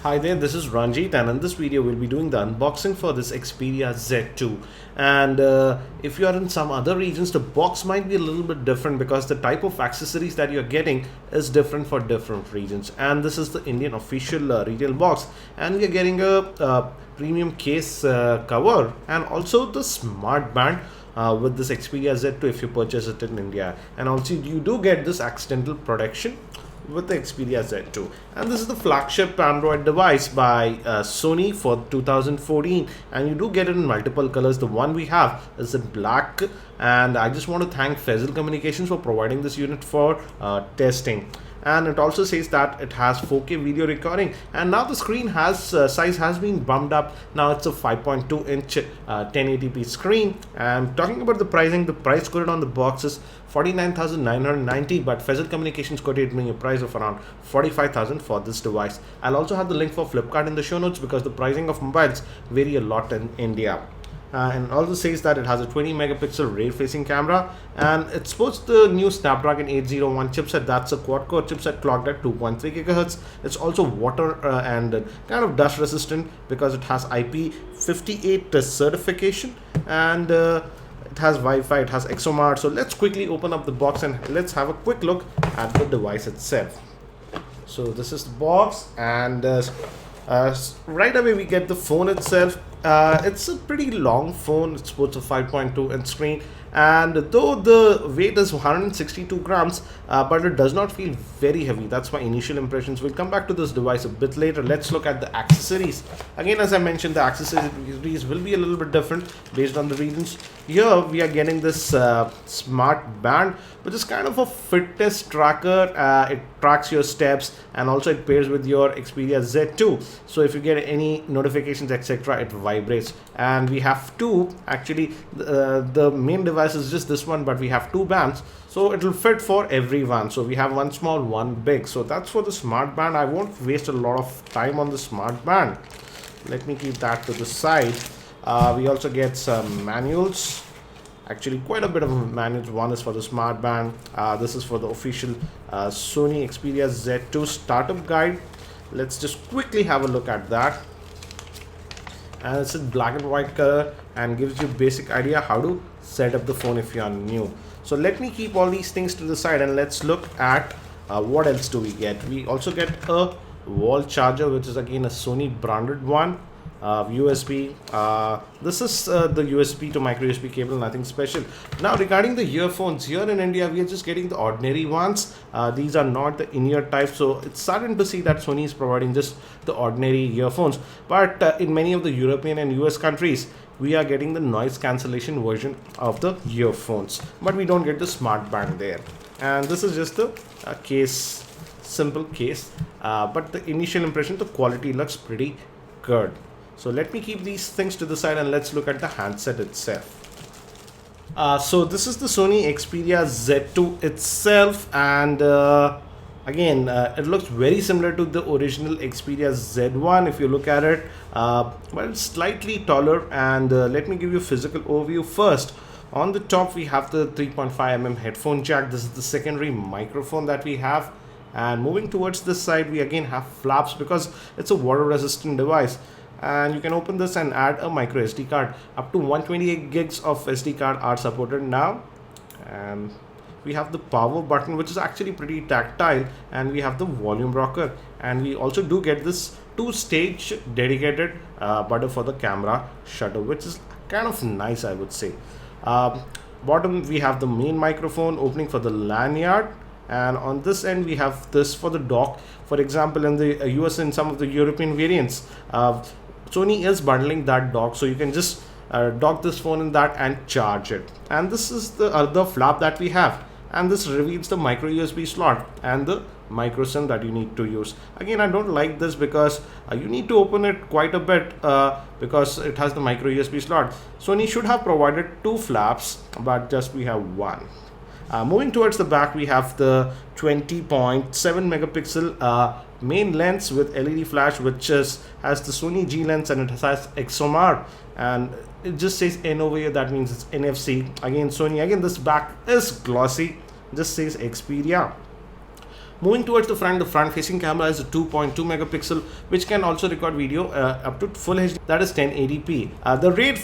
Hi there, this is Ranjit, and in this video we'll be doing the unboxing for this Xperia Z2. And if you are in some other regions, the box might be a little bit different because the type of accessories that you're getting is different for different regions. And this is the Indian official retail box, and we are getting a premium case cover and also the smart band with this Xperia Z2 if you purchase it in India. And also you do get this accidental protection with the Xperia Z2, and this is the flagship Android device by Sony for 2014, and you do get it in multiple colors. The one we have is in black, and I just want to thank Ghz Communications for providing this unit for testing. And it also says that it has 4K video recording, and now the screen has size has been bumped up. Now it's a 5.2 inch 1080p screen. And talking about the pricing, the price quoted on the box is 49,990, but Ghz Communications quoted me a price of around 45,000 for this device. I'll also have the link for Flipkart in the show notes because the pricing of mobiles vary a lot in India. And also says that it has a 20 megapixel rear facing camera, and it supports the new Snapdragon 801 chipset. That's a quad-core chipset clocked at 2.3 GHz. It's also water and kind of dust resistant because it has IP58 certification, and it has Wi-Fi, it has XOMAR. So let's quickly open up the box and let's have a quick look at the device itself. So this is the box, and right away we get the phone itself. It's a pretty long phone. It supports a 5.2 inch screen, and though the weight is 162 grams, but it does not feel very heavy. That's my initial impressions. We'll come back to this device a bit later. Let's look at the accessories. Again, as I mentioned, the accessories will be a little bit different based on the regions. Here we are getting this smart band, which is kind of a fitness tracker. It tracks your steps, and also it pairs with your Xperia Z2. So if you get any notifications, etc., it vibrates. And we have two, actually the main device is just this one, but we have two bands, so it will fit for everyone. So we have one small, one big. So that's for the smart band. I won't waste a lot of time on the smart band. Let me keep that to the side. We also get some manuals, actually quite a bit of manuals. One is for the smart band, this is for the official Sony Xperia Z2 startup guide. Let's just quickly have a look at that. And it's in black and white color and gives you basic idea how to set up the phone if you are new. So let me keep all these things to the side and let's look at what else do we get. We also get a wall charger, which is again a Sony branded one. USB, this is the USB to micro USB cable, nothing special. Now regarding the earphones, here in India we are just getting the ordinary ones. These are not the in-ear type, so it's starting to see that Sony is providing just the ordinary earphones. But in many of the European and US countries, we are getting the noise cancellation version of the earphones, but we don't get the smart band there. And this is just the case, simple case, but the initial impression, the quality looks pretty good. So let me keep these things to the side and let's look at the handset itself. So this is the Sony Xperia Z2 itself, and again it looks very similar to the original Xperia Z1 if you look at it, but it's slightly taller. And let me give you a physical overview first. On the top we have the 3.5mm headphone jack. This is the secondary microphone that we have. And moving towards this side, we again have flaps because it's a water resistant device. And you can open this and add a micro SD card. Up to 128 gigs of SD card are supported now. And we have the power button, which is actually pretty tactile, and we have the volume rocker. And we also do get this two-stage dedicated button for the camera shutter, which is kind of nice, I would say. Bottom we have the main microphone opening for the lanyard. And on this end we have this for the dock. For example, in the US and some of the European variants, Sony is bundling that dock, so you can just dock this phone in that and charge it. And this is the other flap that we have, and this reveals the micro USB slot and the micro SIM that you need to use. Again, I don't like this because you need to open it quite a bit because it has the micro USB slot. Sony should have provided two flaps, but just we have one. Moving towards the back, we have the 20.7 megapixel main lens with LED flash, which has the Sony G lens, and it has XOMAR, and it just says NOVA, that means it's NFC. Again, Sony, again this back is glossy, just says Xperia. Moving towards the front facing camera is a 2.2 megapixel, which can also record video up to full HD, that is 1080p. The rear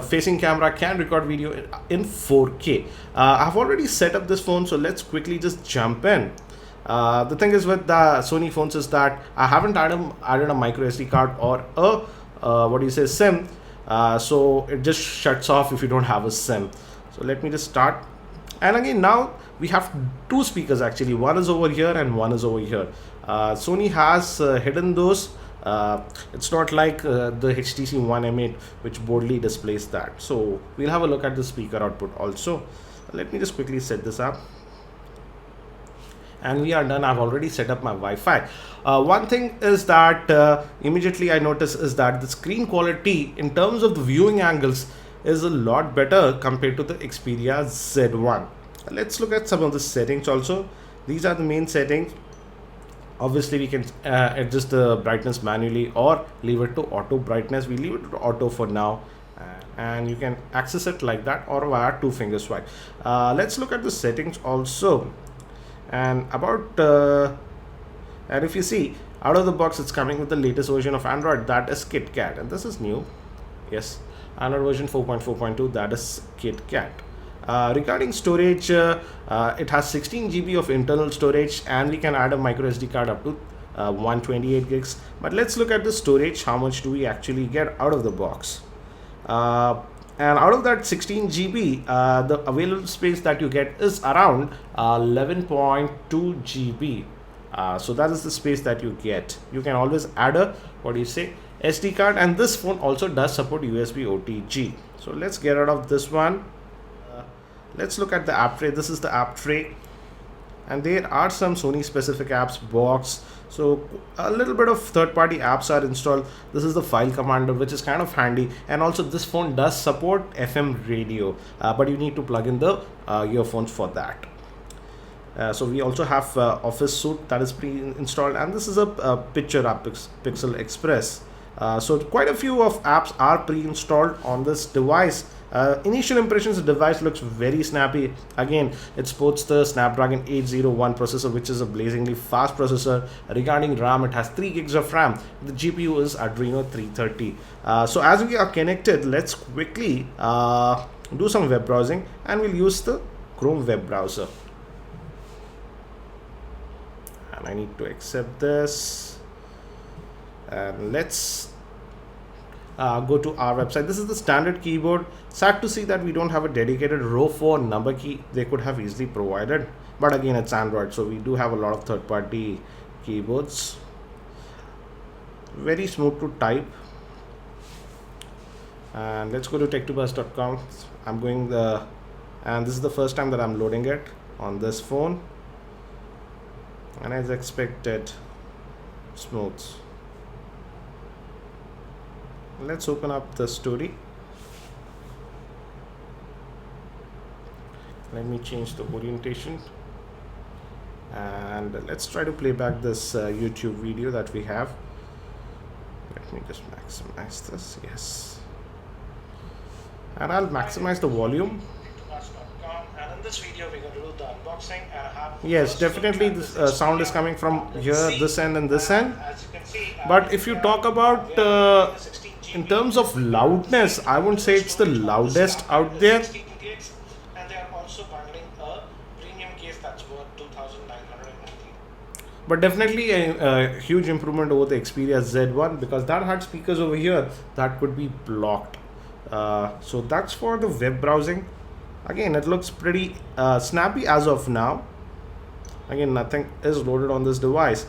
facing camera can record video in 4K. I've already set up this phone, so let's quickly just jump in. The thing is with the Sony phones is that I haven't added a micro SD card or a SIM, so it just shuts off if you don't have a SIM. So let me just start. And again, now we have two speakers actually. One is over here and one is over here. Sony has hidden those. It's not like the HTC One M8, which boldly displays that. So we'll have a look at the speaker output also. Let me just quickly set this up. And we are done. I've already set up my Wi-Fi. One thing is that immediately I notice is that the screen quality in terms of the viewing angles is a lot better compared to the Xperia Z1. Let's look at some of the settings also. These are the main settings. Obviously we can adjust the brightness manually or leave it to auto brightness. We leave it to auto for now, and you can access it like that or via 2-finger swipe. Let's look at the settings also. And and if you see, out of the box it's coming with the latest version of Android, that is KitKat, and this is new. Yes, Android version 4.4.2, that is KitKat. Regarding storage, it has 16 GB of internal storage, and we can add a micro SD card up to 128 gigs. But let's look at the storage. How much do we actually get out of the box? And out of that 16 GB, the available space that you get is around 11.2 GB. So that is the space that you get. You can always add a SD card, and this phone also does support USB OTG. So let's get out of this one. Let's look at the app tray. This is the app tray, and there are some Sony specific apps box. So a little bit of third-party apps are installed. This is the file commander, which is kind of handy, and also this phone does support FM radio, but you need to plug in the earphones for that. So we also have Office Suite that is pre-installed, and this is a picture app, Pixel Express. So quite a few of apps are pre-installed on this device. Initial impressions, the device looks very snappy. Again, it supports the Snapdragon 801 processor, which is a blazingly fast processor. Regarding RAM, it has 3 gigs of RAM. The GPU is Adreno 330. So as we are connected, let's quickly do some web browsing, and we'll use the Chrome web browser. And I need to accept this, and let's go to our website. This is the standard keyboard. Sad to see that we don't have a dedicated row for number key. They could have easily provided, but again, it's Android, so we do have a lot of third-party keyboards. Very smooth to type. And let's go to tech2buzz.com. I'm going and this is the first time that I'm loading it on this phone, and as expected, smooth. Let's open up the story. Let me change the orientation, and let's try to play back this YouTube video that we have. Let me just maximize this. Yes, and I'll maximize the volume. And in this video we're going to do the unboxing, and yes, definitely this sound is coming from here, this end and this end. But if you talk about in terms of loudness, I wouldn't say it's the loudest out there. And they are also bundling a premium case that's worth 2,990. But definitely a huge improvement over the Xperia Z1, because that had speakers over here that could be blocked. So that's for the web browsing. Again, it looks pretty snappy as of now. Again, nothing is loaded on this device.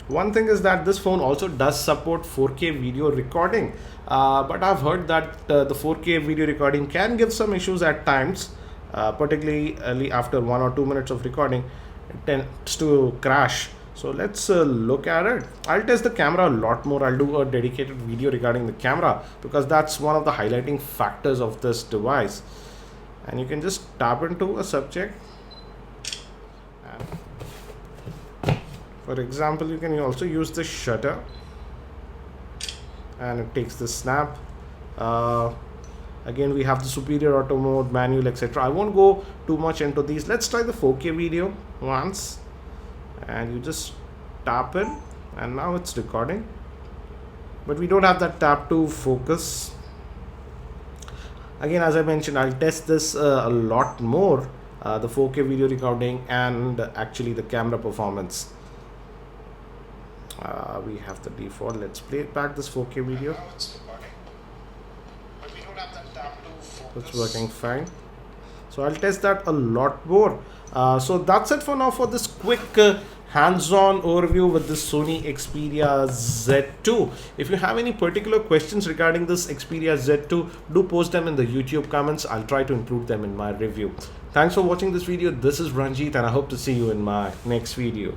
One thing is that this phone also does support 4K video recording, but I've heard that the 4K video recording can give some issues at times, particularly after 1 or 2 minutes of recording. It tends to crash. So let's look at it. I'll test the camera a lot more. I'll do a dedicated video regarding the camera, because that's one of the highlighting factors of this device. And you can just tap into a subject, and for example, you can also use the shutter, and it takes the snap. Again, we have the superior auto mode, manual, etc. I won't go too much into these. Let's try the 4K video once. and you just tap in, and now it's recording, but we don't have that tap to focus. Again, as I mentioned, I'll test this a lot more, the 4K video recording and actually the camera performance. We have the default. Let's play it back, this 4K video. It's working fine. So I'll test that a lot more. So that's it for now for this quick hands-on overview with this Sony Xperia Z2. If you have any particular questions regarding this Xperia Z2, do post them in the YouTube comments. I'll try to include them in my review. Thanks for watching this video. This is Ranjit, and I hope to see you in my next video.